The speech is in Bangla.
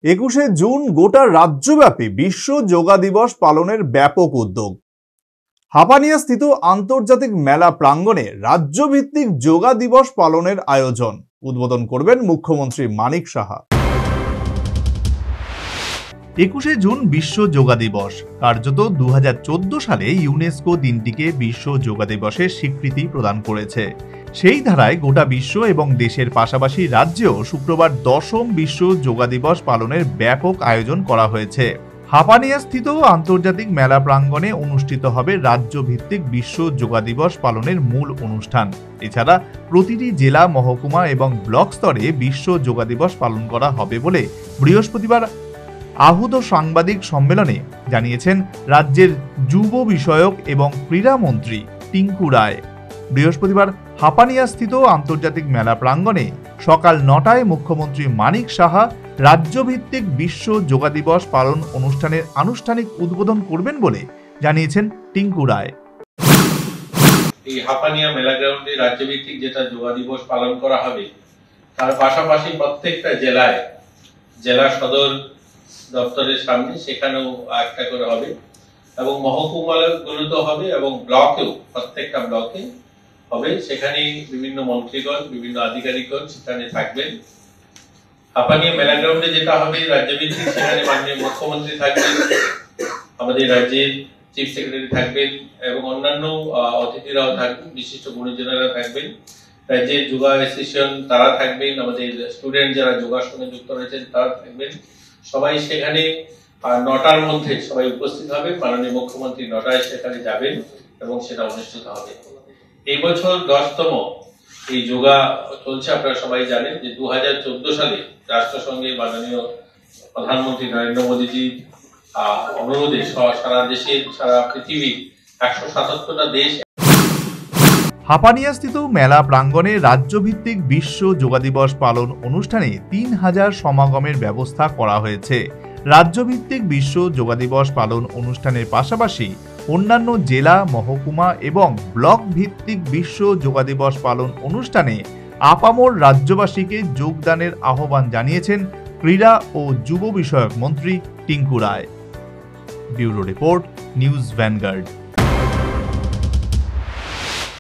21শে জুন গোটা রাজ্যব্যাপী বিশ্ব যোগা দিবস পালনের ব্যাপক উদ্যোগ। হাপানিয়া স্থিত আন্তর্জাতিক মেলা প্রাঙ্গণে রাজ্যভিত্তিক যোগা দিবস পালনের আয়োজন উদ্বোধন করবেন মুখ্যমন্ত্রী মানিক সাহা। 21শে জুন বিশ্ব যোগা দিবস। কার্যত 2014 সালে ইউনেস্কো দিনটিকে বিশ্ব যোগা দিবসের স্বীকৃতি প্রদান করেছে। সেই ধারায় গোটা বিশ্ব এবং দেশের পাশাপাশি রাজ্যেও শুক্রবার 10ম বিশ্ব যোগা দিবস পালনের ব্যাপক আয়োজন করা হয়েছে। হাপানিয়া স্থিত আন্তর্জাতিক মেলা প্রাঙ্গণে অনুষ্ঠিত হবে রাজ্যভিত্তিক বিশ্ব যোগা দিবস পালনের মূল অনুষ্ঠান। এছাড়া প্রতিটি জেলা, মহকুমা এবং ব্লক স্তরে বিশ্ব যোগা দিবস পালন করা হবে বলে বৃহস্পতিবার আহুত সাংবাদিক সম্মেলনে জানিয়েছেন রাজ্যের যুব বিষয়ক এবং ক্রীড়া মন্ত্রী টিঙ্কু রায়। বৃহস্পতিবার হাপানিয়া স্থিত আন্তর্জাতিক মেলা প্রাঙ্গণে সকাল 9টায় মুখ্যমন্ত্রী মানিক সাহা রাজ্যভিত্তিক বিশ্ব যোগা দিবস পালন অনুষ্ঠানের আনুষ্ঠানিক উদ্বোধন করবেন বলে জানিয়েছেন টিঙ্কু রায়। এই হাপানিয়া মেলা গ্রাউন্ডে রাজ্যভিত্তিক যেটা যোগা দিবস পালন করা হবে, তার পাশাপাশি প্রত্যেকটা জেলায় জেলা সদর দপ্তরের সামনে সেখানেও একটা করে হবে এবং মহকুমাগুলোতেও হবে এবং ব্লকেও প্রত্যেকটা ব্লকে হবে। সেখানে বিভিন্ন মন্ত্রীগণ, বিভিন্ন আধিকারিকগণ সেখানে থাকবেন। হাপানিয়া মেলা গ্রাউন্ডে যেটা হবে রাজ্যভিত্তিক, সেখানে মাননীয় মুখ্যমন্ত্রী থাকবেন, আমাদের রাজ্যের চিফ সেক্রেটারি থাকবেন এবং অন্যান্য অতিথিরাও থাকবেন, বিশিষ্ট গুণীজনেরা থাকবেন, রাজ্যের যোগা অ্যাসোসিয়েশন তারা থাকবেন, আমাদের স্টুডেন্ট যারা যোগার সঙ্গে যুক্ত রয়েছেন তারা থাকবেন। সবাই সেখানে 9টার মধ্যে সবাই উপস্থিত হবেন। মাননীয় মুখ্যমন্ত্রী 9টায় সেখানে যাবেন এবং সেটা অনুষ্ঠিত হবে। এই বছর 10তম এই যোগা চলছে। আপনারা সবাই জানেন যে 2014 সালে রাষ্ট্রসংঘে মাননীয় প্রধানমন্ত্রী নরেন্দ্র মোদীজি অনুরোধে সারা দেশের, সারা পৃথিবীর 177টা দেশ হাপানিয়া স্থিত মেলা প্রাঙ্গণে রাজ্যভিত্তিক বিশ্ব যোগা দিবস পালন অনুষ্ঠানে 3000 সমাগমের ব্যবস্থা করা হয়েছে। রাজ্যভিত্তিক বিশ্ব যোগা দিবস পালন অনুষ্ঠানের পাশাপাশি অন্যান্য জেলা, মহকুমা এবং ব্লক ভিত্তিক বিশ্ব যোগা দিবস পালন অনুষ্ঠানে আপামর রাজ্যবাসীকে যোগদানের আহ্বান জানিয়েছেন ক্রীড়া ও যুব বিষয়ক মন্ত্রী Tinku Roy. Bureau report, news vanguard.